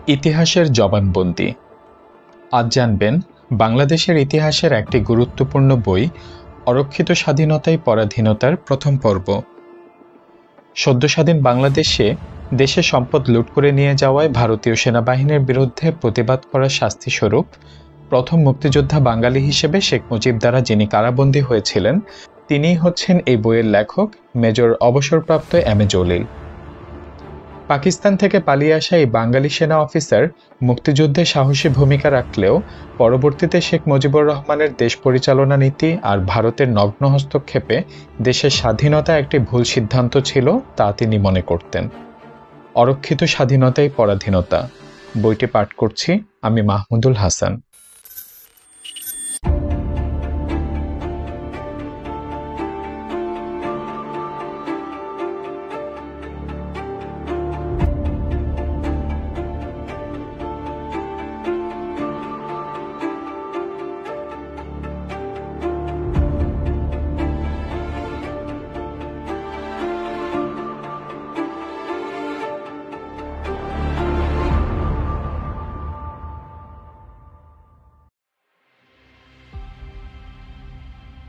ইতিহাসের জবানবন্দি। আজ জানবেন বাংলাদেশের ইতিহাসের একটি গুরুত্বপূর্ণ বই, অরক্ষিত স্বাধীনতাই পরাধীনতার প্রথম পর্ব। সদ্য স্বাধীন বাংলাদেশে দেশের সম্পদ লুট করে নিয়ে যাওয়ায় ভারতীয় সেনাবাহিনীর বিরুদ্ধে প্রতিবাদ করার শাস্তিস্বরূপ প্রথম মুক্তিযোদ্ধা বাঙালি হিসেবে শেখ মুজিব দ্বারা যিনি কারাবন্দী হয়েছিলেন, তিনিই হচ্ছেন এই বইয়ের লেখক মেজর অবসরপ্রাপ্ত এম এ জলিল। পাকিস্তান থেকে পালিয়ে আসা এই বাঙালি সেনা অফিসার মুক্তিযুদ্ধে সাহসী ভূমিকা রাখলেও পরবর্তীতে শেখ মুজিবুর রহমানের দেশ পরিচালনা নীতি আর ভারতের নগ্ন হস্তক্ষেপে দেশের স্বাধীনতা একটি ভুল সিদ্ধান্ত ছিল তা তিনি মনে করতেন। অরক্ষিত স্বাধীনতাই পরাধীনতা বইটি পাঠ করছি আমি মাহমুদুল হাসান।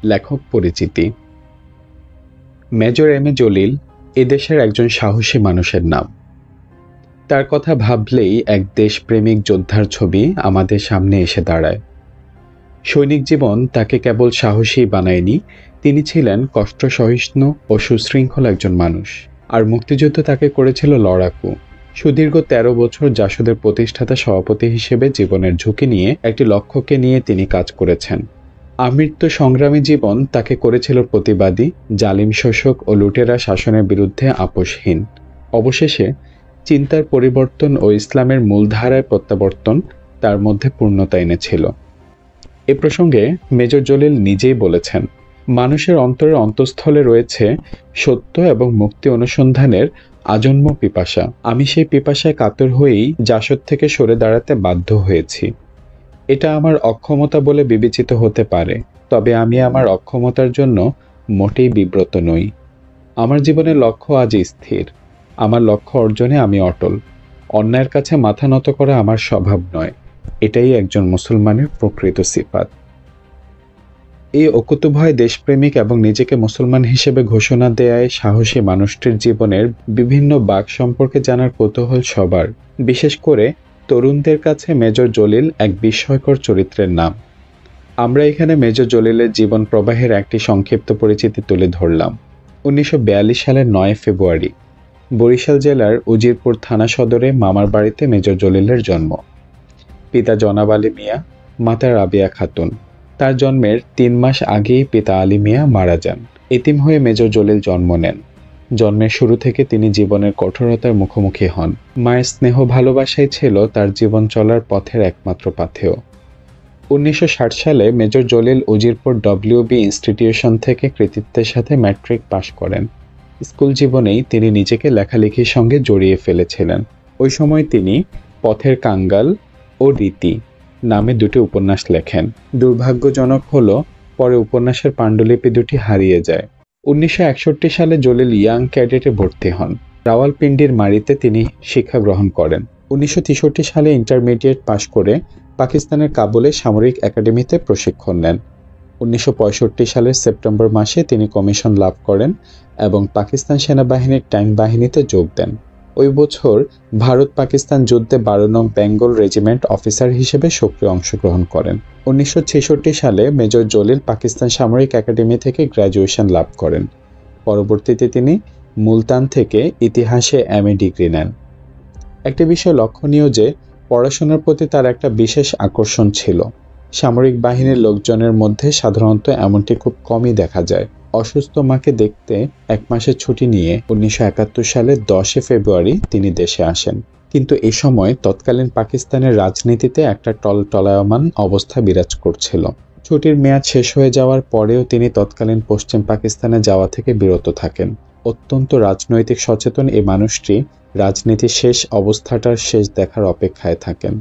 লেখক পরিচিতি। মেজর এম এ জলিল এদেশের একজন সাহসী মানুষের নাম। তার কথা ভাবলেই এক দেশপ্রেমিক যোদ্ধার ছবি আমাদের সামনে এসে দাঁড়ায়। সৈনিক জীবন তাকে কেবল সাহসী বানায়নি, তিনি ছিলেন কষ্ট সহিষ্ণু ও সুশৃঙ্খল একজন মানুষ। আর মুক্তিযুদ্ধ তাকে করেছিল লড়াকু। সুদীর্ঘ ১৩ বছর জাসদের প্রতিষ্ঠাতা সভাপতি হিসেবে জীবনের ঝুঁকি নিয়ে একটি লক্ষ্যকে নিয়ে তিনি কাজ করেছেন। আমৃত্যু সংগ্রামী জীবন তাকে করেছিল প্রতিবাদী, জালিম শোষক ও লুটেরা শাসনের বিরুদ্ধে আপোষহীন। অবশেষে চিন্তার পরিবর্তন ও ইসলামের মূলধারায় প্রত্যাবর্তন তার মধ্যে পূর্ণতা এনেছিল। এ প্রসঙ্গে মেজর জলিল নিজেই বলেছেন, মানুষের অন্তরের অন্তঃস্থলে রয়েছে সত্য এবং মুক্তি অনুসন্ধানের আজন্ম পিপাসা। আমি সেই পিপাসায় কাতর হয়েই জাসদ থেকে সরে দাঁড়াতে বাধ্য হয়েছি। এটা আমার অক্ষমতা বলে বিবেচিত হতে পারে, তবে আমি আমার অক্ষমতার জন্য মোটেই বিব্রত নই। আমার জীবনের লক্ষ্য আজ স্থির। আমার লক্ষ্য অর্জনে আমি অটল। অন্যায়ের কাছে মাথা নত করা আমার স্বভাব নয়। এটাই একজন মুসলমানের প্রকৃত সিফাত। এই অকুতোভয় দেশপ্রেমিক এবং নিজেকে মুসলমান হিসেবে ঘোষণা দেয়ায় সাহসী মানুষটির জীবনের বিভিন্ন বাঁক সম্পর্কে জানার কৌতূহল সবার। বিশেষ করে তরুণদের কাছে মেজর জলিল এক বিস্ময়কর চরিত্রের নাম। আমরা এখানে মেজর জলিলের জীবন প্রবাহের একটি সংক্ষিপ্ত পরিচিতি তুলে ধরলাম। ১৯৪২ সালের ৯ ফেব্রুয়ারি বরিশাল জেলার উজিরপুর থানা সদরে মামার বাড়িতে মেজর জলিলের জন্ম। পিতা জনাব আলী মিয়া, মাতা রাবিয়া খাতুন। তার জন্মের ৩ মাস আগেই পিতা আলী মিয়া মারা যান। এতিম হয়ে মেজর জলিল জন্ম নেন। জন্মের শুরু থেকে তিনি জীবনের কঠোরতার মুখোমুখি হন। মায়ের স্নেহ ভালোবাসাই ছিল তার জীবন চলার পথের একমাত্র পাথেয়। ১৯৬০ সালে major Jalil Ujirpur WB institution থেকে কৃতিত্বের সাথে ম্যাট্রিক পাশ করেন। স্কুল জীবনেই তিনি নিজেকে লেখালেখির সঙ্গে জড়িয়ে ফেলেছিলেন। ওই সময় তিনি পথের কাঙ্গাল ও রীতি নামে ২টি উপন্যাস লেখেন। দুর্ভাগ্যজনক হলো পরে উপন্যাসের পাণ্ডুলিপি দুটি হারিয়ে যায়। ১৯৬১ সালে জলিল ইয়াং ক্যাডেটে ভর্তি হন। রাওয়ালপিন্ডির মারিতে তিনি শিক্ষা গ্রহণ করেন। ১৯৬৩ সালে ইন্টারমিডিয়েট পাশ করে পাকিস্তানের কাবুলে সামরিক একাডেমিতে প্রশিক্ষণ নেন। ১৯৬৫ সালের সেপ্টেম্বর মাসে তিনি কমিশন লাভ করেন এবং পাকিস্তান সেনাবাহিনীর ট্যাঙ্ক বাহিনীতে যোগ দেন। ওই বছর ভারত পাকিস্তান যুদ্ধে ১২ নং বেঙ্গল রেজিমেন্ট অফিসার হিসেবে সক্রিয় অংশগ্রহণ করেন। ১৯৬৬ সালে মেজর জলিল পাকিস্তান সামরিক একাডেমি থেকে গ্র্যাজুয়েশন লাভ করেন। পরবর্তীতে তিনি মুলতান থেকে ইতিহাসে এমএ ডিগ্রি নেন। একটি বিষয় লক্ষণীয় যে পড়াশোনার প্রতি তার একটা বিশেষ আকর্ষণ ছিল। সামরিক বাহিনীর লোকজনের মধ্যে সাধারণত এমনটি খুব কমই দেখা যায়। অসুস্থ মাকে দেখতে ১ মাসের ছুটি নিয়ে ১৯৭১ সালের ১০ ফেব্রুয়ারি তিনি দেশে আসেন। কিন্তু এ সময় তৎকালীন পাকিস্তানের রাজনীতিতে একটা টলটলায়মান অবস্থা বিরাজ করছিল। ছুটির মেয়াদ শেষ হয়ে যাওয়ার পরেও তিনি তৎকালীন পশ্চিম পাকিস্তানে যাওয়া থেকে বিরত থাকেন। অত্যন্ত রাজনৈতিক সচেতন এই মানুষটি রাজনীতির শেষ অবস্থাটার শেষ দেখার অপেক্ষায় থাকেন।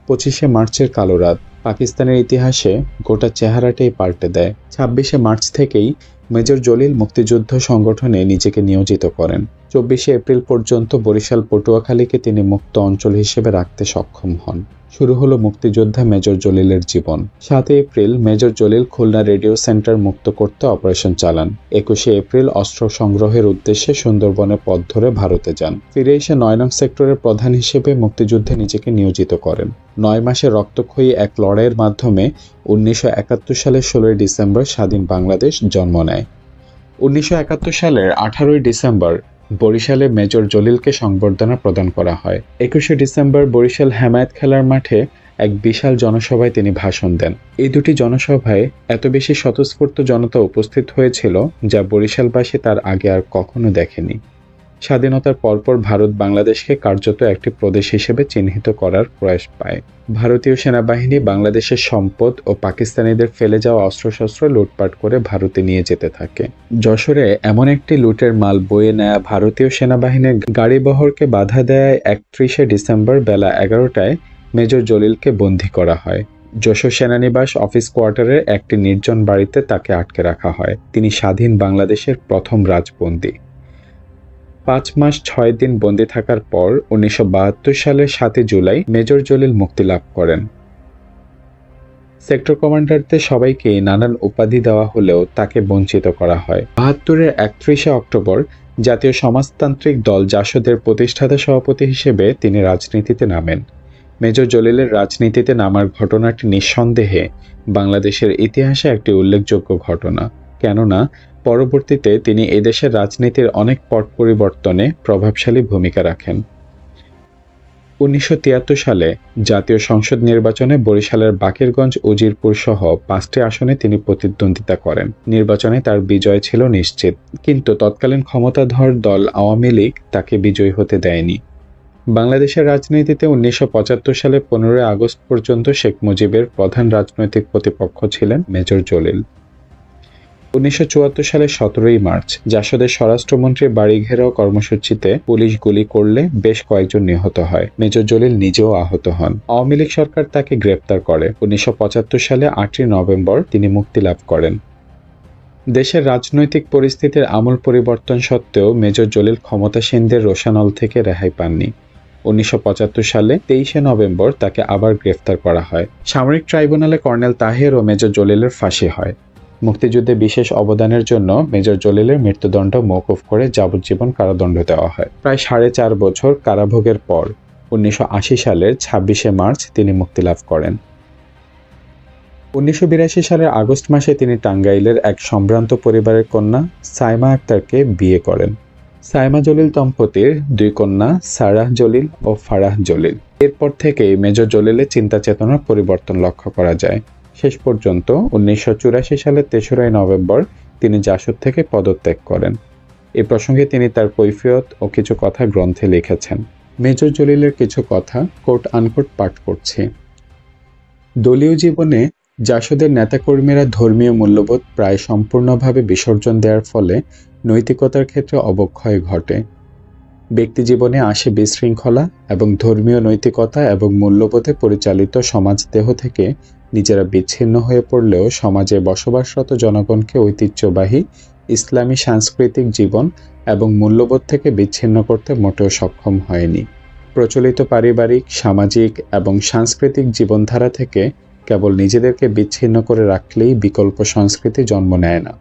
২৫শে মার্চের কালো রাত পাকিস্তানের ইতিহাসে গোটা চেহারাটাই পাল্টে দেয়। ২৬শে মার্চ থেকেই মেজর জলিল মুক্তিযুদ্ধ সংগঠনে নিজেকে নিয়োজিত করেন। 24শে এপ্রিল পর্যন্ত বরিশাল পটুয়াখালীকে তিনি মুক্ত অঞ্চল হিসেবে রাখতে সক্ষম হন। শুরু হলো মুক্তিযোদ্ধা মেজর জলিলের জীবন। 7 April major Jalil Khulna radio centre মুক্ত করতে অপারেশন চালান। 21শে এপ্রিল অস্ত্র সংগ্রহের উদ্দেশ্যে সুন্দরবনের পথ ধরে ভারতে যান। ফিরে এসে 9 নং সেক্টরের প্রধান হিসেবে মুক্তিযুদ্ধে নিজেকে নিয়োজিত করেন। 9 মাসে রক্তক্ষয়ী এক লড়াইয়ের মাধ্যমে 1971 সালের 16 ডিসেম্বর স্বাধীন বাংলাদেশ জন্ম নেয়। 1971 সালের 18 ডিসেম্বর বরিশালে মেজর জলিলকে সংবর্ধনা প্রদান করা হয়। 21শে ডিসেম্বর বরিশাল হেমায়েত খেলার মাঠে এক বিশাল জনসভায় তিনি ভাষণ দেন। এই দুটি জনসভায় এত বেশি স্বতঃস্ফূর্ত জনতা উপস্থিত হয়েছিল যা বরিশালবাসী তার আগে আর কখনো দেখেনি। স্বাধীনতার পরপর ভারত বাংলাদেশকে কার্যত একটি প্রদেশ হিসেবে চিহ্নিত করার প্রয়াস পায়। ভারতীয় সেনাবাহিনী বাংলাদেশের সম্পদ ও পাকিস্তানিদের ফেলে যাওয়া অস্ত্রশস্ত্র লুটপাট করে ভারতে নিয়ে যেতে থাকে। যশোরে এমন একটি লুটের মাল বয়ে নেয়া ভারতীয় সেনাবাহিনীর গাড়িবহরকে বাধা দেয় 31শে ডিসেম্বর বেলা 11টায় মেজর জলিলকে বন্দী করা হয়। যশোর সেনানিবাস অফিস কোয়ার্টারের একটি নির্জন বাড়িতে তাকে আটকে রাখা হয়। তিনি স্বাধীন বাংলাদেশের প্রথম রাজবন্দী। 5 মাস 6 দিন বন্দী থাকার পর 1972 সালের 7 জুলাই মেজর জলিল মুক্তি লাভ করেন। সেক্টর কমান্ডারদের সবাইকে নানান উপাধি দেওয়া হলেও তাকে বঞ্চিত করা হয়। 72-এর 31শে অক্টোবর জাতীয় সমাজতান্ত্রিক দল জাসদের প্রতিষ্ঠাতা সভাপতি হিসেবে তিনি রাজনীতিতে নামেন। মেজর জলিলের রাজনীতিতে নামার ঘটনাটি নিঃসন্দেহে বাংলাদেশের ইতিহাসে একটি উল্লেখযোগ্য ঘটনা, কেননা পরবর্তীতে তিনি এদেশের রাজনীতির অনেক পট পরিবর্তনে প্রভাবশালী ভূমিকা রাখেন। 1973 সালে জাতীয় সংসদ নির্বাচনে বরিশালের বাকেরগঞ্জ উজিরপুর সহ 5টি আসনে তিনি প্রতিদ্বন্দ্বিতা করেন। নির্বাচনে তার বিজয় ছিল নিশ্চিত, কিন্তু তৎকালীন ক্ষমতাধর দল আওয়ামী লীগ তাকে বিজয়ী হতে দেয়নি। বাংলাদেশের রাজনীতিতে 1975 সালে 15 আগস্ট পর্যন্ত শেখ মুজিবের প্রধান রাজনৈতিক প্রতিপক্ষ ছিলেন মেজর জলিল। 1974 সালের 17 মার্চ জাসদের স্বরাষ্ট্রমন্ত্রীর বাড়ি ঘেরাও কর্মসূচিতে পুলিশ গুলি করলে বেশ কয়েকজন নিহত হয়। মেজর জলিল নিজেও আহত হন। আওয়ামী লীগ সরকার তাকে গ্রেপ্তার করে। 1975 সালে 8 নভেম্বর তিনি মুক্তি লাভ করেন। দেশের রাজনৈতিক পরিস্থিতির আমূল পরিবর্তন সত্ত্বেও মেজর জলিল ক্ষমতাসীনদের রোষানল থেকে রেহাই পাননি। 1975 সালে 23 নভেম্বর তাকে আবার গ্রেফতার করা হয়। সামরিক ট্রাইব্যুনালে কর্নেল তাহের ও মেজর জলিলের ফাঁসি হয়। মুক্তিযুদ্ধে বিশেষ অবদানের জন্য মেজর জলিলের মৃত্যুদণ্ড মওকুফ করে যাবজ্জীবন কারাদণ্ড দেওয়া হয়। প্রায় 4.5 বছর কারাভোগের পর 1980 সালের 26শে মার্চ তিনি মুক্তি লাভ করেন। 1982 সালের আগস্ট মাসে তিনি টাঙ্গাইলের এক সম্ভ্রান্ত পরিবারের কন্যা সাইমা আক্তারকে বিয়ে করেন। সাইমা জলিল দম্পতির 2 কন্যা সারাহ জলিল ও ফারাহ জলিল। এরপর থেকেই মেজর জলিলের চিন্তা চেতনার পরিবর্তন লক্ষ্য করা যায়। শেষ পর্যন্ত 1984 সালের 3রা নভেম্বর তিনি জাসদ থেকে পদত্যাগ করেন। এ প্রসঙ্গে তিনি তার কৈফিয়ত ও কিছু কথা গ্রন্থে লিখেছেন। মেজর জলিলের কিছু কথা কোট আনকোট পাঠ করছি। দলীয় জীবনে জাসদের নেতাকর্মীরা ধর্মীয় মূল্যবোধ প্রায় সম্পূর্ণভাবে বিসর্জন দেওয়ার ফলে নৈতিকতার ক্ষেত্রে অবক্ষয় ঘটে। ব্যক্তিজীবনে আসে বিশৃঙ্খলা এবং ধর্মীয় নৈতিকতা এবং মূল্যবোধে পরিচালিত সমাজদেহ থেকে নিজেরা বিচ্ছিন্ন হয়ে পড়লেও সমাজে বসবাসরত জনগণকে ঐতিহ্যবাহী ইসলামী সাংস্কৃতিক জীবন এবং মূল্যবোধ থেকে বিচ্ছিন্ন করতে মোটেও সক্ষম হয়নি। প্রচলিত পারিবারিক, সামাজিক এবং সাংস্কৃতিক জীবনধারা থেকে কেবল নিজেদেরকে বিচ্ছিন্ন করে রাখলেই বিকল্প সংস্কৃতি জন্ম নেয় না,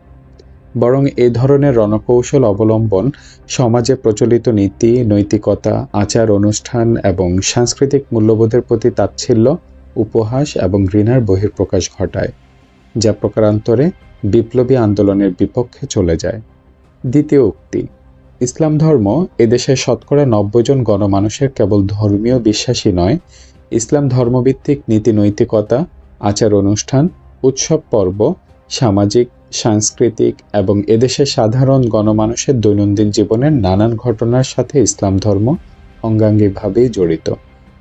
বরং এ ধরনের রণকৌশল অবলম্বন সমাজে প্রচলিত নীতি, নৈতিকতা, আচার অনুষ্ঠান এবং সাংস্কৃতিক মূল্যবোধের প্রতি তাচ্ছিল্য, উপহাস এবং ঘৃণার বহিঃপ্রকাশ ঘটায়, যা প্রকারান্তরে বিপ্লবী আন্দোলনের বিপক্ষে চলে যায়। দ্বিতীয় উক্তি, ইসলাম ধর্ম এদেশের শতকরা 90 জন গণমানুষের কেবল ধর্মীয় বিশ্বাসী নয়, ইসলাম ধর্মভিত্তিক নীতি নৈতিকতা, আচার অনুষ্ঠান, উৎসব পর্ব, সামাজিক, সাংস্কৃতিক এবং এদেশের সাধারণ গণমানুষের দৈনন্দিন জীবনের নানান ঘটনার সাথে ইসলাম ধর্ম অঙ্গাঙ্গিভাবেই জড়িত।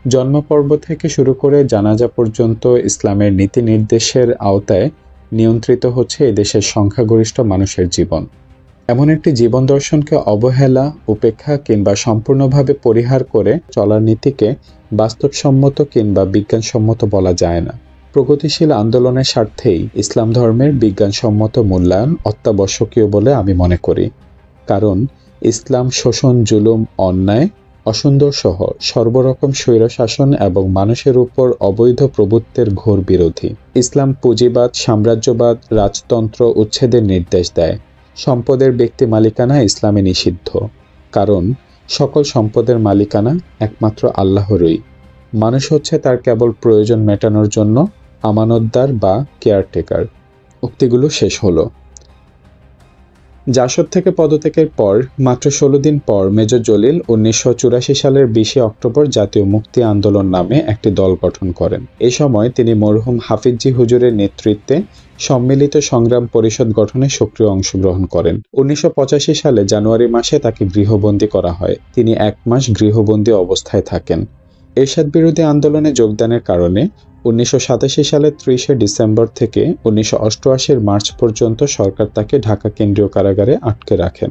জন্মপর্ব থেকে শুরু করে জানাজা পর্যন্ত ইসলামের নীতি নির্দেশের আওতায় নিয়ন্ত্রিত হচ্ছে এদেশের সংখ্যাগরিষ্ঠ মানুষের জীবন। এমন একটি জীবন দর্শনকে অবহেলা, উপেক্ষা কিংবা সম্পূর্ণভাবে পরিহার করে চলার নীতিকে বাস্তবসম্মত কিংবা বিজ্ঞানসম্মত বলা যায় না। প্রগতিশীল আন্দোলনের স্বার্থেই ইসলাম ধর্মের বিজ্ঞানসম্মত মূল্যায়ন অত্যাবশ্যকীয় বলে আমি মনে করি, কারণ ইসলাম শোষণ, জুলুম, অন্যায়, অসুন্দর সহ সর্বরকম স্বৈরশাসন এবং মানুষের উপর অবৈধ প্রভুত্বের ঘোর বিরোধী। ইসলাম পুঁজিবাদ, সাম্রাজ্যবাদ, রাজতন্ত্র উচ্ছেদের নির্দেশ দেয়। সম্পদের ব্যক্তি মালিকানা ইসলামে নিষিদ্ধ, কারণ সকল সম্পদের মালিকানা একমাত্র আল্লাহরই। মানুষ হচ্ছে তার কেবল প্রয়োজন মেটানোর জন্য আমানতদার বা কেয়ারটেকার। উক্তিগুলো শেষ হলো। জাসদ থেকে পদত্যাগের পর মাত্র 16 দিন পর মেজর জলিল 1984 সালের 20 অক্টোবর জাতীয় মুক্তি আন্দোলন নামে একটি দল গঠন করেন। এ সময় তিনি মরহুম হাফিজি হুজুরের নেতৃত্বে সম্মিলিত সংগ্রাম পরিষদ গঠনে সক্রিয় অংশগ্রহণ করেন। 1985 সালে জানুয়ারি মাসে তাকে গৃহবন্দী করা হয়। তিনি 1 মাস গৃহবন্দী অবস্থায় থাকেন। এরশাদ বিরোধী আন্দোলনে যোগদানের কারণে 1987 সালের 30 ডিসেম্বর থেকে 1988 মার্চ পর্যন্ত সরকার তাকে ঢাকা কেন্দ্রীয় কারাগারে আটকে রাখেন।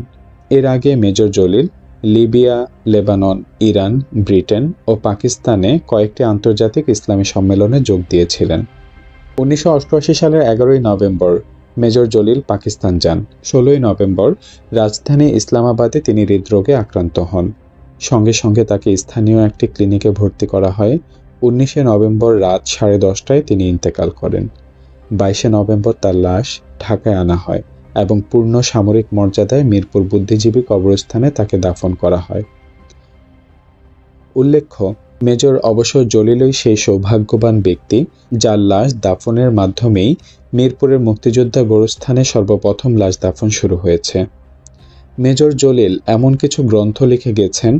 এর আগে major Jalil Libya, Lebanon, Iran, Britain ও পাকিস্তানে কয়েকটি আন্তর্জাতিক ইসলামী সম্মেলনে যোগ দিয়েছিলেন। 1988 সালের 11 নভেম্বর মেজর জলিল পাকিস্তান যান। 16 নভেম্বর রাজধানী ইসলামাবাদে তিনি হৃদরোগে আক্রান্ত হন। সঙ্গে সঙ্গে তাকে স্থানীয় একটি ক্লিনিকে ভর্তি করা হয়। 19 নভেম্বর রাত 10:30টায় তিনি ইন্তেকাল করেন। 22 নভেম্বর তার লাশ ঢাকায় আনা হয় এবং পূর্ণ সামরিক মর্যাদায় মিরপুর বুদ্ধিজীবী কবরস্থানে তাকে দাফন করা হয়। উল্লেখ্য, মেজর অবসর জলিলই সেই সৌভাগ্যবান ব্যক্তি যার লাশ দাফনের মাধ্যমেই মিরপুরের মুক্তিযোদ্ধা গোরস্থানে সর্বপ্রথম লাশ দাফন শুরু হয়েছে। মেজর জলিল এমন কিছু গ্রন্থ লিখে গেছেন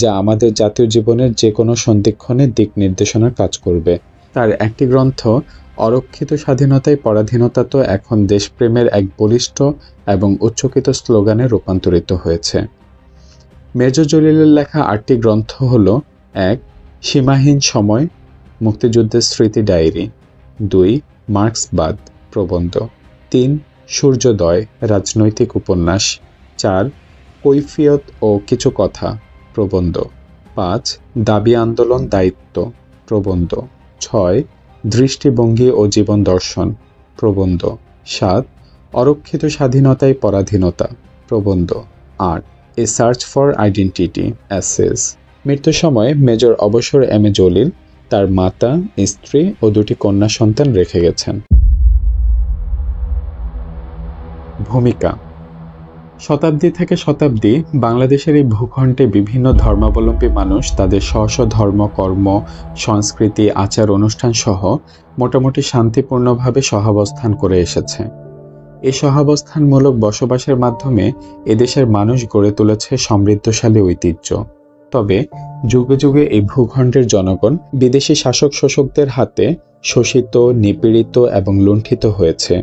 যা আমাদের জাতীয় জীবনের যে কোনো সন্ধিক্ষণে দিক নির্দেশনার কাজ করবে। তার একটি গ্রন্থ অরক্ষিত স্বাধীনতায় পরাধীনতা তো এখন দেশপ্রেমের এক বলিষ্ঠ এবং উচ্চকিত স্লোগানে রূপান্তরিত হয়েছে। মেজর জলিলের লেখা 8টি গ্রন্থ হল: 1. সীমাহীন সময়, মুক্তিযুদ্ধের স্মৃতি ডায়েরি। 2. মার্ক্সবাদ, প্রবন্ধ। 3. সূর্যোদয়, রাজনৈতিক উপন্যাস। 4. কৈফিয়ত ও কিছু কথা, প্রবন্ধ। 5. দাবি আন্দোলন, দায়িত্ব, প্রবন্ধ। 6. দৃষ্টিভঙ্গি ও জীবন দর্শন, প্রবন্ধ। 7. অরক্ষিত স্বাধীনতায় পরাধীনতা, প্রবন্ধ। 8. এ সার্চ ফর আইডেন্টিটি, এসেস। মৃত্যুর সময় মেজর অবসর এম এ জলিল তার মাতা, স্ত্রী ও 2টি কন্যা সন্তান রেখে গেছেন। ভূমিকা। শতাব্দী থেকে শতাব্দী বাংলাদেশের এই ভূখণ্ডে বিভিন্ন ধর্মাবলম্বী মানুষ তাদের স্ব স্ব ধর্ম, কর্ম, সংস্কৃতি, আচার অনুষ্ঠান সহ মোটামুটি শান্তিপূর্ণভাবে সহাবস্থান করে এসেছে। এই সহাবস্থানমূলক বসবাসের মাধ্যমে এদেশের মানুষ গড়ে তুলেছে সমৃদ্ধশালী ঐতিহ্য। তবে যুগে যুগে এই ভূখণ্ডের জনগণ বিদেশি শাসক শোষকদের হাতে শোষিত, নিপীড়িত এবং লুণ্ঠিত হয়েছে।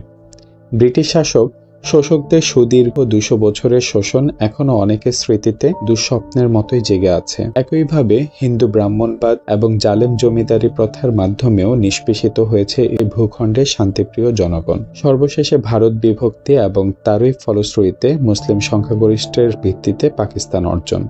ব্রিটিশ শাসক শোষকদের সুদীর্ঘ 200 বছরের শোষণ এখনো অনেকের স্মৃতিতে দুঃস্বপ্নের মতোই জেগে আছে। একইভাবে হিন্দু ব্রাহ্মণবাদ এবং জালেম জমিদারি প্রথার মাধ্যমেও নিষ্পেষিত হয়েছে এই ভূখণ্ডের শান্তিপ্রিয় জনগণ। সর্বশেষে ভারত বিভক্তি এবং তারই ফলশ্রুতিতে মুসলিম সংখ্যাগরিষ্ঠের ভিত্তিতে পাকিস্তান অর্জন।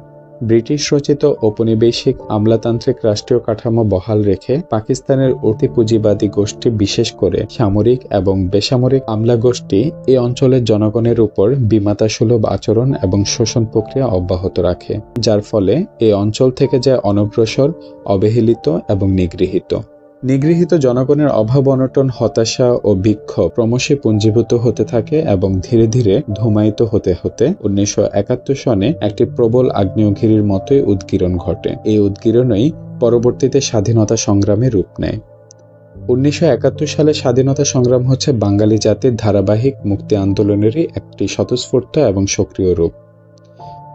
ব্রিটিশ রচিত ঔপনিবেশিক আমলাতান্ত্রিক রাষ্ট্রীয় কাঠামো বহাল রেখে পাকিস্তানের অতি পুঁজিবাদী গোষ্ঠী, বিশেষ করে সামরিক এবং বেসামরিক আমলা গোষ্ঠী, এই অঞ্চলের জনগণের উপর বিমাতাসুলভ আচরণ এবং শোষণ প্রক্রিয়া অব্যাহত রাখে, যার ফলে এই অঞ্চল থেকে যায় অনগ্রসর, অবহেলিত এবং নিগৃহীত জনগণের অভাব, অনটন, হতাশা ও বিক্ষোভ ক্রমশই পুঞ্জীভূত হতে থাকে এবং ধীরে ধীরে ধূমায়িত হতে হতে 1971 সনে একটি প্রবল আগ্নেয়গিরির মতোই উদগীরণ ঘটে। এই উদগীরণই পরবর্তীতে স্বাধীনতা সংগ্রামে রূপ নেয়। 1971 সালে স্বাধীনতা সংগ্রাম হচ্ছে বাঙালি জাতির ধারাবাহিক মুক্তি আন্দোলনেরই একটি স্বতঃস্ফূর্ত এবং সক্রিয় রূপ।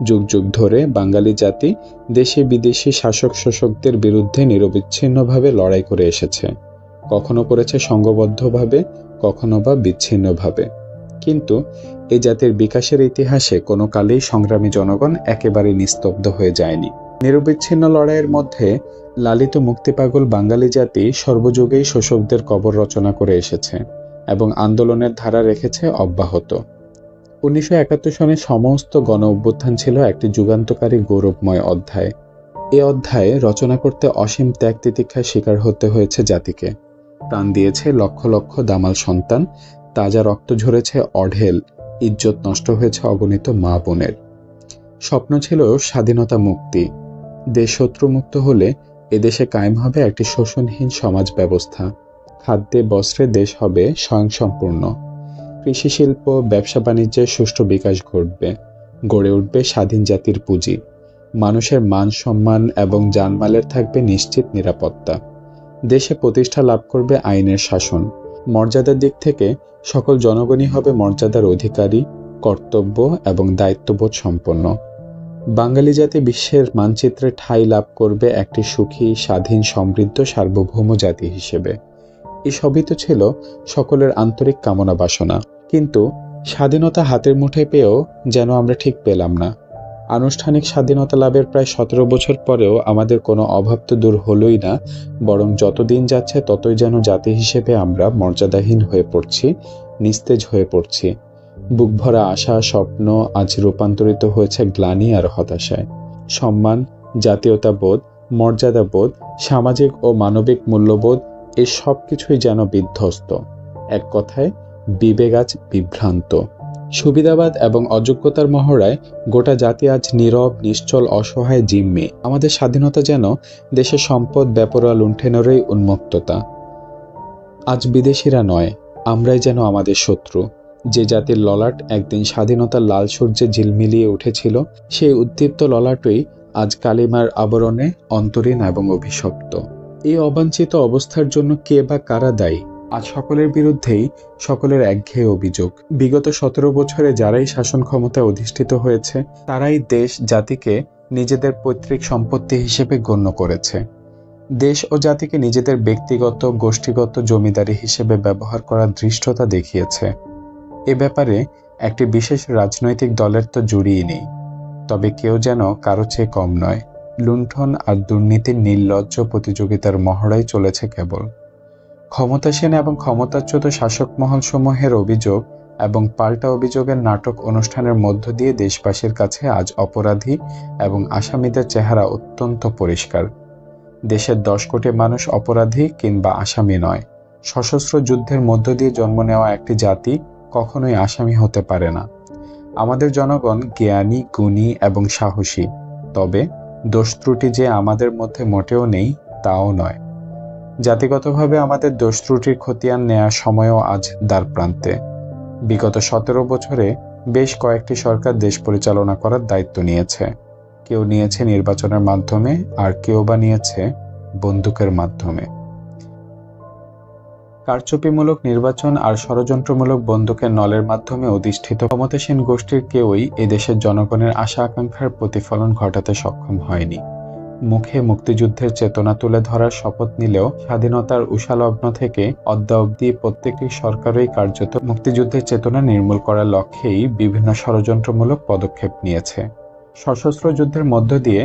যুগ যুগ ধরে বাঙালি জাতি দেশি বিদেশি শাসক শোষকদের বিরুদ্ধে নিরবিচ্ছিন্নভাবে লড়াই করে এসেছে। কখনো করেছে সংঘবদ্ধভাবে, কখনো বা বিচ্ছিন্নভাবে। কিন্তু এই জাতির বিকাশের ইতিহাসে কোনো কালেই সংগ্রামী জনগণ একেবারে নিস্তব্ধ হয়ে যায়নি। নিরবিচ্ছিন্ন লড়াইয়ের মধ্যে লালিত মুক্তিপাগল বাঙালি জাতি সর্বযুগেই শোষকদের কবর রচনা করে এসেছে এবং আন্দোলনের ধারা রেখেছে অব্যাহত। 1971 সনে সমস্ত গণ অভ্যুত্থান ছিল একটি যুগান্তকারী গৌরবময় অধ্যায়। এ অধ্যায়ে রচনা করতে অসীম ত্যাগ তিতিক্ষার শিকার হতে হয়েছে জাতিকে। প্রাণ দিয়েছে লক্ষ লক্ষ দামাল সন্তান, তাজা রক্ত ঝরেছে অঢেল, ইজ্জত নষ্ট হয়েছে অগণিত মা বোনের। স্বপ্ন ছিল স্বাধীনতা মুক্তি। দেশ শত্রুমুক্ত হলে এদেশে কায়েম হবে একটি শোষণহীন সমাজ ব্যবস্থা। খাদ্যে বস্ত্রে দেশ হবে স্বয়ংসম্পূর্ণ। কৃষি শিল্প ব্যবসা বাণিজ্যের সুষ্ঠু বিকাশ ঘটবে। গড়ে উঠবে স্বাধীন জাতির পুঁজি। মানুষের মান সম্মান এবং জানমালের থাকবে নিশ্চিত নিরাপত্তা। দেশে প্রতিষ্ঠা লাভ করবে আইনের শাসন। মর্যাদার দিক থেকে সকল জনগণই হবে মর্যাদার অধিকারী, কর্তব্য এবং দায়িত্ববোধ সম্পন্ন। বাঙালি জাতি বিশ্বের মানচিত্রে ঠাঁই লাভ করবে একটি সুখী, স্বাধীন, সমৃদ্ধ, সার্বভৌম জাতি হিসেবে। এসবই তো ছিল সকলের আন্তরিক কামনা বাসনা। কিন্তু স্বাধীনতা হাতের মুঠোয় পেয়েও যেন আমরা ঠিক পেলাম না। আনুষ্ঠানিক স্বাধীনতা লাভের প্রায় 17 বছর পরেও আমাদের কোনো অভাব তো দূর হলোই না, বরং যতদিন যাচ্ছে ততই যেন জাতি হিসেবে আমরা মর্যাদাহীন হয়ে পড়ছি, নিস্তেজ হয়ে পড়ছি। বুক ভরা আশা, স্বপ্ন আজ রূপান্তরিত হয়েছে গ্লানি আর হতাশায়। সম্মান, জাতীয়তাবোধ, মর্যাদাবোধ, সামাজিক ও মানবিক মূল্যবোধ এই সব কিছুই যেন বিধ্বস্ত। এক কথায় বিবেক আজ বিভ্রান্ত। সুবিধাবাদ এবং অযোগ্যতার মহড়ায় গোটা জাতি আজ নীরব, নিশ্চল, অসহায় জিম্মি। আমাদের স্বাধীনতা যেন দেশের সম্পদ বেপরোয়া লুণ্ঠনেরই উন্মুক্ততা। আজ বিদেশিরা নয়, আমরাই যেন আমাদের শত্রু। যে জাতির ললাট একদিন স্বাধীনতার লাল সূর্যে ঝিলমিলিয়ে উঠেছিল, সেই উদ্দীপ্ত ললাটই আজ কালিমার আবরণে অন্তরীণ এবং অভিশপ্ত। এই অবাঞ্ছিত অবস্থার জন্য কে বা কারা দায়ী? আজ সকলের বিরুদ্ধেই সকলের একঘেয়ে অভিযোগ। বিগত 17 বছরে যারাই শাসন ক্ষমতায় অধিষ্ঠিত হয়েছে, তারাই দেশ জাতিকে নিজেদের পৈতৃক সম্পত্তি হিসেবে গণ্য করেছে। দেশ ও জাতিকে নিজেদের ব্যক্তিগত, গোষ্ঠীগত জমিদারি হিসেবে ব্যবহার করার ধৃষ্টতা দেখিয়েছে। এ ব্যাপারে একটি বিশেষ রাজনৈতিক দলের তো জুড়িই নেই। তবে কেউ যেন কারো চেয়ে কম নয়। লুণ্ঠন আর দুর্নীতির নির্লজ্জ প্রতিযোগিতার মহড়াই চলেছে কেবল। ক্ষমতাসীন এবং ক্ষমতাচ্যুত শাসক মহলসমূহের অভিযোগ এবং পাল্টা অভিযোগের নাটক অনুষ্ঠানের মধ্য দিয়ে দেশবাসীর কাছে আজ অপরাধী এবং আসামিদের চেহারা অত্যন্ত পরিষ্কার। দেশের 10 কোটি মানুষ অপরাধী কিংবা আসামি নয়। সশস্ত্র যুদ্ধের মধ্য দিয়ে জন্ম নেওয়া একটি জাতি কখনোই আসামি হতে পারে না। আমাদের জনগণ জ্ঞানী, গুণী এবং সাহসী। তবে দোষ ত্রুটি যে আমাদের মধ্যে মোটেও নেই তাও নয়। জাতিগতভাবে আমাদের দোষ ত্রুটির খতিয়ান নেওয়ার সময়ও আজ দ্বারপ্রান্তে। বিগত 17 বছরে বেশ কয়েকটি সরকার দেশ পরিচালনা করার দায়িত্ব নিয়েছে। কেউ নিয়েছে নির্বাচনের মাধ্যমে, আর কেউ বা নিয়েছে বন্দুকের মাধ্যমে। কারচুপিমূলক নির্বাচন আর ষড়যন্ত্রমূলক বন্দুকের নলের মাধ্যমে অধিষ্ঠিত ক্ষমতাসীন গোষ্ঠীর কেউই এদেশের জনগণের আশা আকাঙ্ক্ষার প্রতিফলন ঘটাতে সক্ষম হয়নি। মুখে মুক্তিযুদ্ধের চেতনা তুলে ধরার শপথ নিলেও স্বাধীনতার উষালগ্ন থেকে অদ্যাবধি প্রত্যেকটি সরকারই কার্যত মুক্তিযুদ্ধের চেতনা নির্মূল করার লক্ষ্যেই বিভিন্ন ষড়যন্ত্রমূলক পদক্ষেপ নিয়েছে। সশস্ত্র যুদ্ধের মধ্য দিয়ে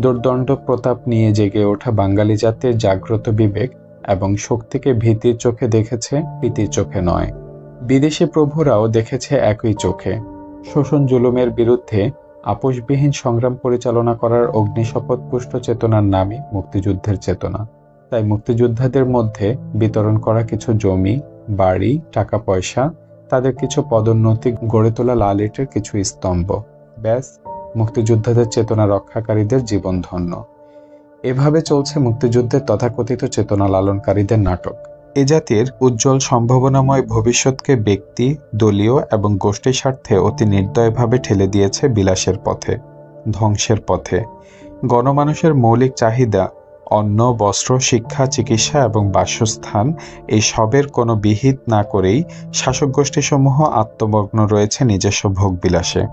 দুর্দণ্ড প্রতাপ নিয়ে জেগে ওঠা বাঙালি জাতির জাগ্রত বিবেক এবং শক্তিকে ভীতির চোখে দেখেছে, প্রীতির চোখে নয়। বিদেশি প্রভুরাও দেখেছে একই চোখে। শোষণ জুলুমের বিরুদ্ধে আপোষবিহীন সংগ্রাম পরিচালনা করার অগ্নিশপথপুষ্ট চেতনার নামই মুক্তিযুদ্ধের চেতনা। তাই মুক্তিযোদ্ধাদের মধ্যে বিতরণ করা কিছু জমি, বাড়ি, টাকা পয়সা, তাদের কিছু পদোন্নতি, গড়ে তোলা লাল ইটের কিছু স্তম্ভ, ব্যাস মুক্তিযোদ্ধাদের চেতনা রক্ষাকারীদের জীবন ধন্য। এভাবে চলছে মুক্তিযুদ্ধের তথাকথিত চেতনা লালনকারীদের নাটক। এ জাতির উজ্জ্বল সম্ভাবনাময় ভবিষ্যৎকে ব্যক্তি, দলীয় এবং গোষ্ঠী স্বার্থে অতি নির্দয়ভাবে ঠেলে দিয়েছে বিলাসের পথে, ধ্বংসের পথে। গণমানুষের মৌলিক চাহিদা অন্ন, বস্ত্র, শিক্ষা, চিকিৎসা এবং বাসস্থান এই সবের কোনো বিহিত না করেই শাসক গোষ্ঠীসমূহ আত্মমগ্ন রয়েছে নিজস্ব ভোগবিলাসে।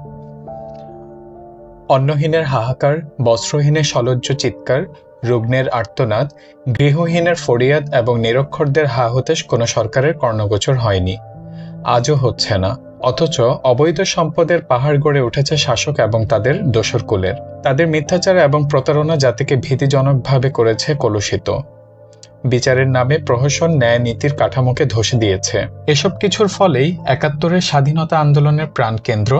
অন্নহীনের হাহাকার, বস্ত্রহীনের সলজ্জ চিৎকার, রুগ্নের আর্তনাদ, গৃহহীনের ফরিয়াদ এবং নিরক্ষরদের হাহুতাশ কোনো সরকারের কর্ণগোচর হয়নি, আজও হচ্ছে না। অথচ অবৈধ সম্পদের পাহাড় গড়ে উঠেছে শাসক এবং তাদের দোসরকুলের। তাদের মিথ্যাচার এবং প্রতারণা জাতিকে ভীতিজনকভাবে করেছে কলুষিত। বিচারের নামে প্রহসন ন্যায় নীতির কাঠামোকে ধসে দিয়েছে। এসব কিছুর ফলেই ৭১-এর স্বাধীনতা আন্দোলনের প্রাণকেন্দ্র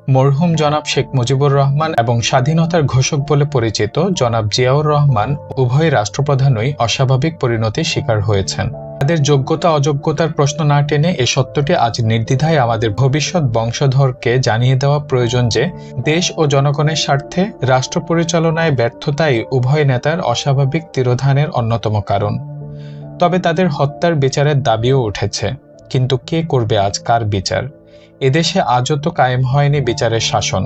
মরহুম জনাব শেখ মুজিবুর রহমান এবং স্বাধীনতার ঘোষক বলে পরিচিত জনাব জিয়াউর রহমান উভয় রাষ্ট্রপ্রধানই অস্বাভাবিক পরিণতির শিকার হয়েছেন। তাদের যোগ্যতা অযোগ্যতার প্রশ্ন না টেনে এ সত্যটি আজ নির্দ্বিধায় আমাদের ভবিষ্যৎ বংশধরকে জানিয়ে দেওয়া প্রয়োজন যে দেশ ও জনগণের স্বার্থে রাষ্ট্র পরিচালনায় ব্যর্থতাই উভয় নেতার অস্বাভাবিক তিরোধানের অন্যতম কারণ। তবে তাদের হত্যার বিচারের দাবিও উঠেছে, কিন্তু কে করবে আজ কার বিচার? এদেশে আজও তো কায়েম হয়নি বিচারের শাসন।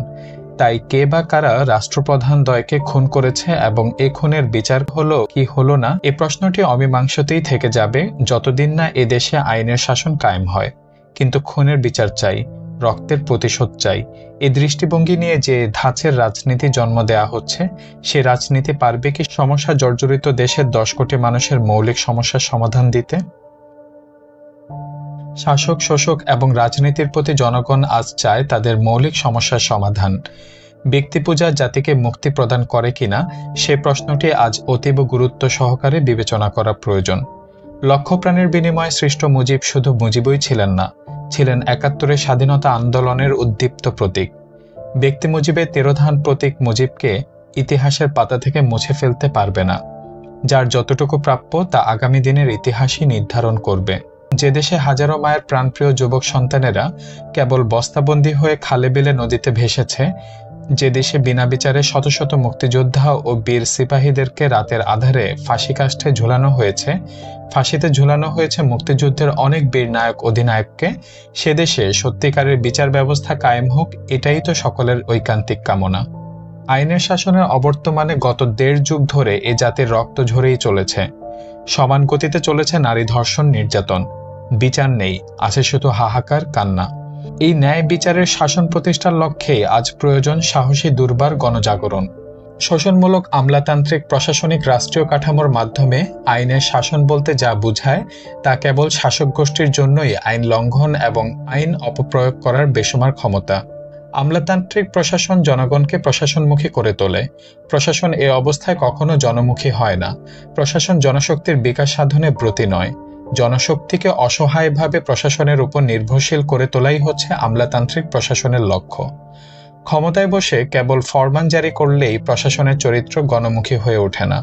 তাই কে বা কারা রাষ্ট্রপ্রধান দ্বয়কে খুন করেছে এবং এ খুনের বিচার হলো কি হলো না, এ প্রশ্নটি অমীমাংসিতই থেকে যাবে যতদিন না এদেশে আইনের শাসন কায়েম হয়। কিন্তু খুনের বিচার চাই, রক্তের প্রতিশোধ চাই। এই দৃষ্টিভঙ্গি নিয়ে যে ধাঁচের রাজনীতি জন্ম দেয়া হচ্ছে, সে রাজনীতি পারবে কি সমস্যা জর্জরিত দেশের 10 কোটি মানুষের মৌলিক সমস্যার সমাধান দিতে? শাসক, শোষক এবং রাজনীতির প্রতি জনগণ আজ চায় তাদের মৌলিক সমস্যার সমাধান। ব্যক্তিপূজা জাতিকে মুক্তি প্রদান করে কিনা, সে প্রশ্নটি আজ অতীব গুরুত্ব সহকারে বিবেচনা করা প্রয়োজন। লক্ষ প্রাণের বিনিময়ে সৃষ্ট মুজিব শুধু মুজিবই ছিলেন না, ছিলেন ৭১-এর স্বাধীনতা আন্দোলনের উদ্দীপ্ত প্রতীক। ব্যক্তি মুজিবের তিরোধান প্রতীক মুজিবকে ইতিহাসের পাতা থেকে মুছে ফেলতে পারবে না। যার যতটুকু প্রাপ্য তা আগামী দিনের ইতিহাসই নির্ধারণ করবে। যে দেশে হাজারো মায়ের প্রাণপ্রিয় যুবক সন্তানেরা কেবল বস্তাবন্দী হয়ে খালে বিলে নদীতে ভেসেছে, যে দেশে বিনা বিচারে শত শত মুক্তিযোদ্ধা ও বীর সিপাহীদেরকে রাতের আধারে ফাঁসি কাষ্ঠে ঝুলানো হয়েছে, ফাঁসিতে ঝুলানো হয়েছে মুক্তিযুদ্ধের অনেক বীর নায়ক অধিনায়ককে, সে দেশে সত্যিকারের বিচার ব্যবস্থা কায়েম হোক, এটাই তো সকলের ঐকান্তিক কামনা। আইনের শাসনের অবর্তমানে গত ১.৫ যুগ ধরে এ জাতির রক্ত ঝরেই চলেছে। সমান গতিতে চলেছে নারী ধর্ষণ, নির্যাতন। বিচার নেই, আছে শুধু হাহাকার, কান্না। এই ন্যায় বিচারের শাসন প্রতিষ্ঠার লক্ষ্যে আজ প্রয়োজন সাহসী দুর্বার গণজাগরণ। শোষণমূলক আমলাতান্ত্রিক প্রশাসনিক রাষ্ট্রীয় কাঠামোর মাধ্যমে আইনের শাসন বলতে যা বোঝায় তা কেবল শাসক গোষ্ঠীর জন্যই আইন লঙ্ঘন এবং আইন অপপ্রয়োগ করার বেসুমার ক্ষমতা। আমলাতান্ত্রিক প্রশাসন জনগণকে প্রশাসনমুখী করে তোলে। প্রশাসন এ অবস্থায় কখনো জনমুখী হয় না। প্রশাসন জনশক্তির বিকাশ সাধনে ব্রতী নয়। জনশক্তিকে অসহায়ভাবে প্রশাসনের উপর নির্ভরশীল করে তোলাই হচ্ছে আমলাতান্ত্রিক প্রশাসনের লক্ষ্য। ক্ষমতায় বসে কেবল ফরমান জারি করলেই প্রশাসনের চরিত্র গণমুখী হয়ে ওঠে না।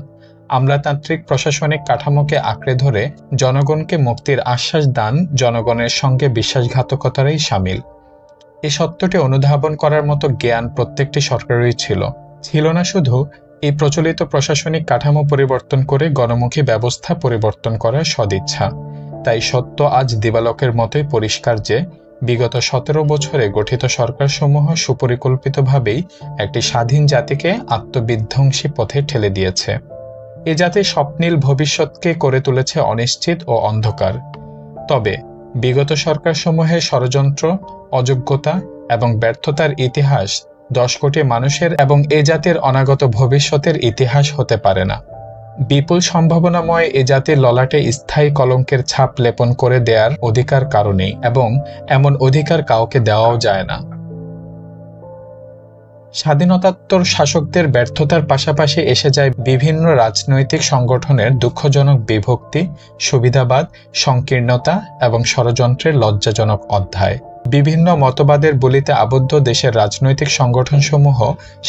আমলাতান্ত্রিক প্রশাসনিক কাঠামোকে আঁকড়ে ধরে জনগণকে মুক্তির আশ্বাস দান জনগণের সঙ্গে বিশ্বাসঘাতকতারই শামিল। এই সত্যটি অনুধাবন করার মতো জ্ঞান প্রত্যেকটি সরকারেরই ছিল না শুধু এই প্রচলিত প্রশাসনিক কাঠামো পরিবর্তন করে গণমুখী ব্যবস্থা পরিবর্তন করার সদিচ্ছা। তাই সত্য আজ দিবালোকের মতোই পরিষ্কার যে বিগত ১৭ বছরে গঠিত সরকারসমূহ সুপরিকল্পিতভাবেই একটি স্বাধীন জাতিকে আত্মবিধ্বংসী পথে ঠেলে দিয়েছে। এ জাতির স্বপ্নীল ভবিষ্যৎকে করে তুলেছে অনিশ্চিত ও অন্ধকার। তবে বিগত সরকারসমূহের ষড়যন্ত্র, অযোগ্যতা এবং ব্যর্থতার ইতিহাস ১০ কোটি মানুষের এবং এ জাতির অনাগত ভবিষ্যতের ইতিহাস হতে পারে না। বিপুল সম্ভাবনাময় এ জাতির ললাটে স্থায়ী কলঙ্কের ছাপ লেপন করে দেয়ার অধিকার কারণেই, এবং এমন অধিকার কাউকে দেওয়াও যায় না। স্বাধীনতাত্তর শাসকদের ব্যর্থতার পাশাপাশি এসে যায় বিভিন্ন রাজনৈতিক সংগঠনের দুঃখজনক বিভক্তি, সুবিধাবাদ, সংকীর্ণতা এবং ষড়যন্ত্রের লজ্জাজনক অধ্যায়। বিভিন্ন মতবাদের বলিতে আবদ্ধ দেশের রাজনৈতিক সংগঠনসমূহ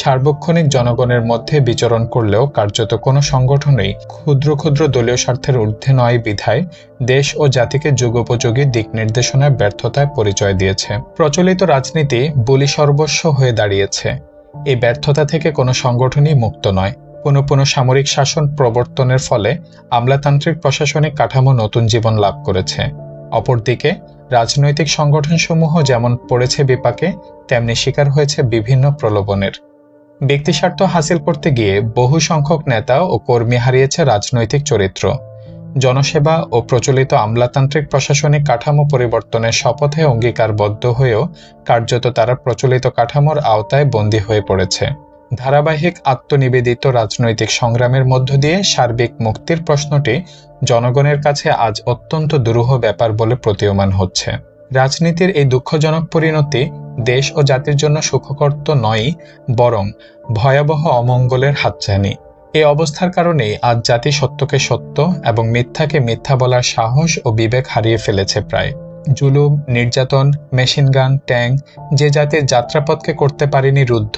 সার্বক্ষণিক জনগণের মধ্যে বিচরণ করলেও কার্যত কোনো সংগঠনই ক্ষুদ্র ক্ষুদ্র দলীয় স্বার্থের ঊর্ধ্বে নয় বিধায় দেশ ও জাতিকে যুগোপযোগী দিক নির্দেশনার ব্যর্থতায় পরিচয় দিয়েছে। প্রচলিত রাজনীতি বলি সর্বস্ব হয়ে দাঁড়িয়েছে। এই ব্যর্থতা থেকে কোনো সংগঠনই মুক্ত নয়। পুনঃ সামরিক শাসন প্রবর্তনের ফলে আমলাতান্ত্রিক প্রশাসনিক কাঠামো নতুন জীবন লাভ করেছে। অপরদিকে রাজনৈতিক সংগঠনসমূহ যেমন পড়েছে বিপাকে, তেমনি শিকার হয়েছে বিভিন্ন প্রলোভনের। ব্যক্তিস্বার্থ হাসিল করতে গিয়ে বহু সংখ্যক নেতা ও কর্মী হারিয়েছে রাজনৈতিক চরিত্র। জনসেবা ও প্রচলিত আমলাতান্ত্রিক প্রশাসনিক কাঠামো পরিবর্তনের শপথে অঙ্গীকারবদ্ধ হয়েও কার্যত তারা প্রচলিত কাঠামোর আওতায় বন্দী হয়ে পড়েছে। ধারাবাহিক আত্মনিবেদিত রাজনৈতিক সংগ্রামের মধ্য দিয়ে সার্বিক মুক্তির প্রশ্নটি জনগণের কাছে আজ অত্যন্ত দুরূহ ব্যাপার বলে প্রতীয়মান হচ্ছে। রাজনীতির এই দুঃখজনক পরিণতি দেশ ও জাতির জন্য সুখকর তো নয়ই, বরং ভয়াবহ অমঙ্গলের হাতছানি। এই অবস্থার কারণেই আজ জাতি সত্যকে সত্য এবং মিথ্যাকে মিথ্যা বলার সাহস ও বিবেক হারিয়ে ফেলেছে প্রায়। জুলুম, নির্যাতন, মেশিনগান, ট্যাঙ্ক যে জাতির যাত্রাপথকে করতে পারেনি রুদ্ধ,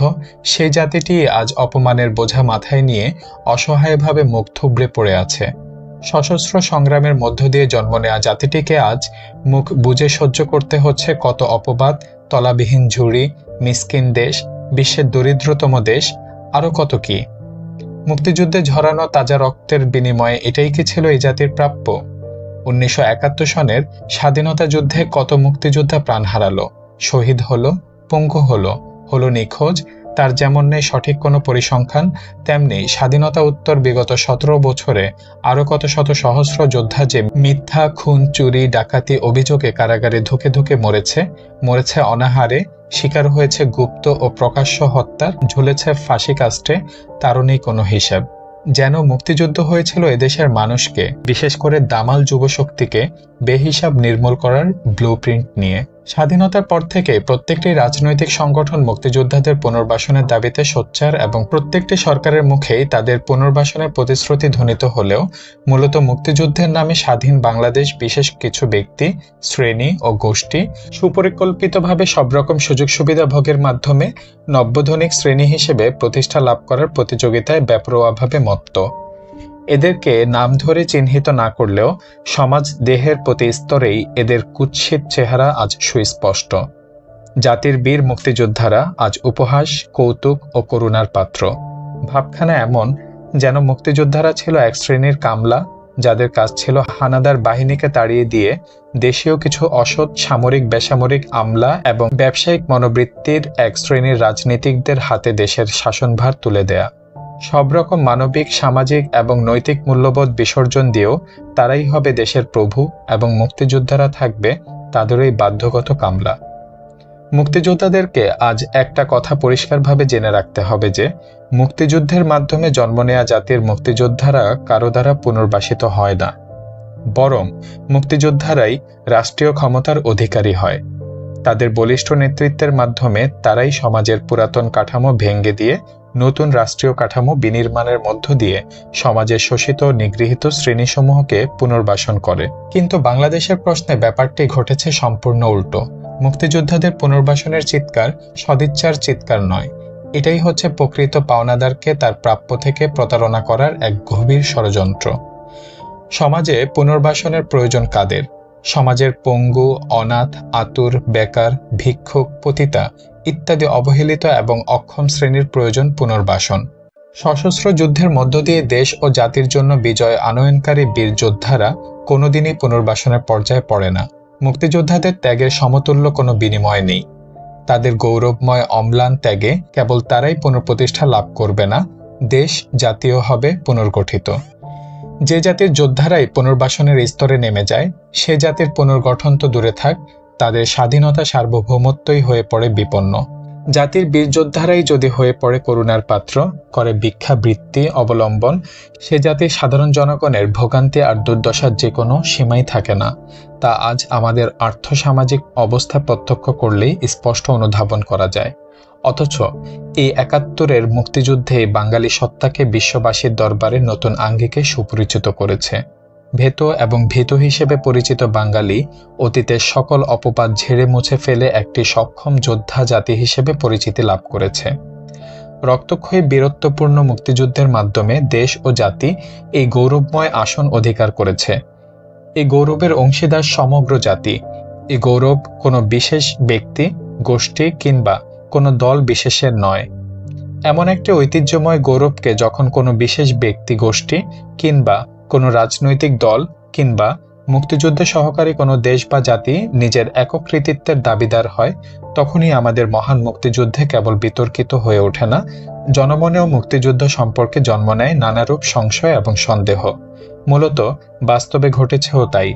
সেই জাতিটি আজ অপমানের বোঝা মাথায় নিয়ে অসহায়ভাবে মুখ থুবড়ে পড়ে আছে। সশস্ত্র সংগ্রামের মধ্য দিয়ে জন্ম নেওয়া জাতিটিকে আজ মুখ বুজে সহ্য করতে হচ্ছে কত অপবাদ, তলাবিহীন ঝুড়ি, মিসকিন দেশ, বিশ্বের দরিদ্রতম দেশ, আরো কত কি। মুক্তিযুদ্ধে ঝরানো তাজা রক্তের বিনিময়ে এটাই কি ছিল এই জাতির প্রাপ্য? 1971 সনের স্বাধীনতা যুদ্ধে কত মুক্তিযোদ্ধা প্রাণ হারালো, শহীদ হলো, পঙ্গু হলো নিখোঁজ, তার যেমন নেই সঠিক কোনো পরিসংখ্যান, তেমনি স্বাধীনতা উত্তর বিগত 17 বছরে আরো কত শত সহস্র যোদ্ধা যে মিথ্যা, খুন, চুরি, ডাকাতি অভিযোগে কারাগারে ধুকে ধুকে মরেছে অনাহারে, শিকার হয়েছে গুপ্ত ও প্রকাশ্য হত্যার, ঝুলেছে ফাঁসি কাস্টে, তারও নেই কোনো হিসাব। যেন মুক্তিযুদ্ধ হয়েছিল এদেশের মানুষকে, বিশেষ করে দামাল যুবশক্তিকে বেহিসাব নির্মূল করার ব্লুপ্রিন্ট নিয়ে। স্বাধীনতার পর থেকে প্রত্যেকটি রাজনৈতিক সংগঠন মুক্তিযোদ্ধাদের পুনর্বাসনের দাবিতে সোচ্চার এবং প্রত্যেকটি সরকারের মুখেই তাদের পুনর্বাসনের প্রতিশ্রুতি ধ্বনিত হলেও মূলত মুক্তিযুদ্ধের নামে স্বাধীন বাংলাদেশ বিশেষ কিছু ব্যক্তি, শ্রেণী ও গোষ্ঠী সুপরিকল্পিতভাবে সব রকম সুযোগ সুবিধা ভোগের মাধ্যমে নব্যধনিক শ্রেণী হিসেবে প্রতিষ্ঠা লাভ করার প্রতিযোগিতায় বেপরোয়াভাবে মত্ত। এদেরকে নাম ধরে চিহ্নিত না করলেও সমাজ দেহের প্রতি স্তরেই এদের কুৎসিত চেহারা আজ সুস্পষ্ট। জাতির বীর মুক্তিযোদ্ধারা আজ উপহাস, কৌতুক ও করুণার পাত্র। ভাবখানা এমন যেন মুক্তিযোদ্ধারা ছিল এক শ্রেণীর কামলা, যাদের কাজ ছিল হানাদার বাহিনীকে তাড়িয়ে দিয়ে দেশীয় কিছু অসৎ সামরিক, বেসামরিক আমলা এবং ব্যবসায়িক মনোবৃত্তির এক শ্রেণীর রাজনীতিকদের হাতে দেশের শাসনভার তুলে দেয়া। সব রকম মানবিক, সামাজিক এবং নৈতিক মূল্যবোধ বিসর্জন দিয়েও তারাই হবে দেশের প্রভু এবং মুক্তিযোদ্ধারা থাকবে তাদেরই বাধ্যগত কামলা। মুক্তিযোদ্ধাদেরকে আজ একটা কথা পরিষ্কারভাবে জেনে রাখতে হবে যে মুক্তিযুদ্ধের মাধ্যমে জন্ম নেয়া জাতির মুক্তিযোদ্ধারা কারো দ্বারা পুনর্বাসিত হয় না, বরং মুক্তিযোদ্ধারাই রাষ্ট্রীয় ক্ষমতার অধিকারী হয়। তাদের বলিষ্ঠ নেতৃত্বের মাধ্যমে তারাই সমাজের পুরাতন কাঠামো ভেঙে দিয়ে নতুন রাষ্ট্রীয় কাঠামো বিনির্মাণের মধ্য দিয়ে সমাজের শোষিত নিগৃহীত শ্রেণীসমূহকে পুনর্বাসন করে। কিন্তু বাংলাদেশের প্রশ্নে ব্যাপারটি ঘটেছে সম্পূর্ণ উল্টো। মুক্তিযোদ্ধাদের পুনর্বাসনের চিৎকার সদিচ্ছার চিৎকার নয়, এটাই হচ্ছে প্রকৃত পাওনাদারকে তার প্রাপ্য থেকে প্রতারণা করার এক গভীর ষড়যন্ত্র। সমাজে পুনর্বাসনের প্রয়োজন কাদের? সমাজের পঙ্গু, অনাথ, আতুর, বেকার, ভিক্ষুক, পতিতা ইত্যাদি অবহেলিত এবং অক্ষম শ্রেণীর প্রয়োজন পুনর্বাসন। সশস্ত্র যুদ্ধের মধ্য দিয়ে দেশ ও জাতির জন্য বিজয় আনয়নকারী বীর যোদ্ধারা কোনোদিনই পুনর্বাসনের পর্যায়ে পড়ে না। মুক্তিযোদ্ধাদের ত্যাগের সমতুল্য কোনো বিনিময় নেই। তাদের গৌরবময় অম্লান ত্যাগে কেবল তারাই পুনঃপ্রতিষ্ঠা লাভ করবে না, দেশ জাতীয় হবে পুনর্গঠিত। যে জাতির যোদ্ধারাই পুনর্বাসনের স্তরে নেমে যায়, সে জাতির পুনর্গঠন তো দূরে থাক, তাদের স্বাধীনতা সার্বভৌমত্বই হয়ে পড়ে বিপন্ন। জাতির বীর যোদ্ধারাই যদি হয়ে পড়ে করুণার পাত্র, করে ভিক্ষাবৃত্তি অবলম্বন, সে জাতির সাধারণ জনগণের ভোগান্তি আর দুর্দশার যে কোনো সীমাই থাকে না। তা আজ আমাদের আর্থসামাজিক অবস্থা প্রত্যক্ষ করলেই স্পষ্ট অনুধাবন করা যায়। অথচ এই ৭১-এর মুক্তিযুদ্ধে বাঙালি সত্তাকে বিশ্ববাসীর দরবারে নতুন আঙ্গিকে সুপরিচিত করেছে। ভেতো এবং ভীত হিসেবে পরিচিত বাঙালি অতীতের সকল অপবাদ ঝেড়ে মুছে ফেলে একটি সক্ষম যোদ্ধা জাতি হিসেবে পরিচিতি লাভ করেছে। রক্তক্ষয়ী বীরত্বপূর্ণ মুক্তিযুদ্ধের মাধ্যমে দেশ ও জাতি এই গৌরবময় আসন অধিকার করেছে। এই গৌরবের অংশীদার সমগ্র জাতি। এই গৌরব কোনো বিশেষ ব্যক্তি, গোষ্ঠী কিংবা কোনো দল বিশেষের নয়। এমন একটি ঐতিহ্যময় গৌরবকে যখন কোনো বিশেষ ব্যক্তি, গোষ্ঠী কিংবা কোনো রাজনৈতিক দল কিংবা মুক্তিযুদ্ধে সহকারী কোনো দেশ বা জাতি নিজের একক কৃতিত্বের দাবিদার হয়, তখনই আমাদের মহান মুক্তিযুদ্ধে কেবল বিতর্কিত হয়ে ওঠে না, জনমনেও মুক্তিযুদ্ধ সম্পর্কে জন্ম নেয় নানারূপ সংশয় এবং সন্দেহ। মূলত বাস্তবে ঘটেছেও তাই।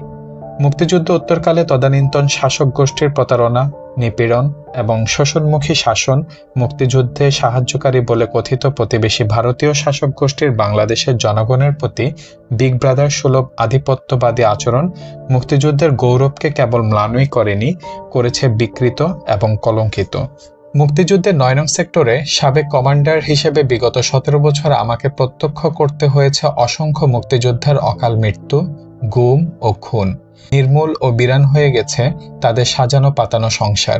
মুক্তিযুদ্ধ উত্তরকালে তদানীন্তন শাসক গোষ্ঠীর প্রতারণা, নিপীড়ন এবং শোষণমুখী শাসন, মুক্তিযুদ্ধে সাহায্যকারী বলে কথিত প্রতিবেশী ভারতীয় শাসক গোষ্ঠীর বাংলাদেশের জনগণের প্রতি বিগ ব্রাদার সুলভ আধিপত্যবাদী আচরণ মুক্তিযুদ্ধের গৌরবকে কেবল ম্লানই করেনি, করেছে বিকৃত এবং কলঙ্কিত। মুক্তিযুদ্ধের ৯ নং সেক্টরে সাবেক কমান্ডার হিসেবে বিগত ১৭ বছর আমাকে প্রত্যক্ষ করতে হয়েছে অসংখ্য মুক্তিযোদ্ধার অকাল মৃত্যু, গুম ও খুন। নির্মূল ও বিরান হয়ে গেছে তাদের সাজানো পাতানো সংসার।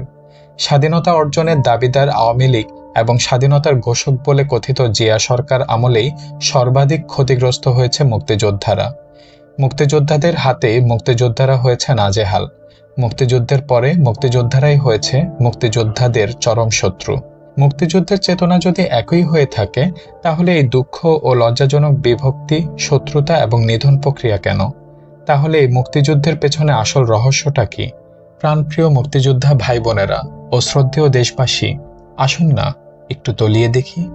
স্বাধীনতা অর্জনের দাবিদার আওয়ামী লীগ এবং স্বাধীনতার ঘোষক বলে কথিত জিয়া সরকার আমলেই সর্বাধিক ক্ষতিগ্রস্ত হয়েছে মুক্তিযোদ্ধারা। মুক্তিযোদ্ধাদের হাতে মুক্তিযোদ্ধারা হয়েছে নাজেহাল, মুক্তিযুদ্ধের পরে মুক্তিযোদ্ধারাই হয়েছে মুক্তিযোদ্ধাদের চরম শত্রু। মুক্তিযুদ্ধের চেতনা যদি একই হয়ে থাকে, তাহলে এই দুঃখ ও লজ্জাজনক বিভক্তি, শত্রুতা এবং নিধন প্রক্রিয়া কেন? তাহলে এই মুক্তিযুদ্ধের পেছনে আসল রহস্যটা কি? প্রাণপ্রিয় মুক্তিযোদ্ধা ভাই বোনেরা ও শ্রদ্ধেয় দেশবাসী, আসুন না একটু তলিয়ে দেখি।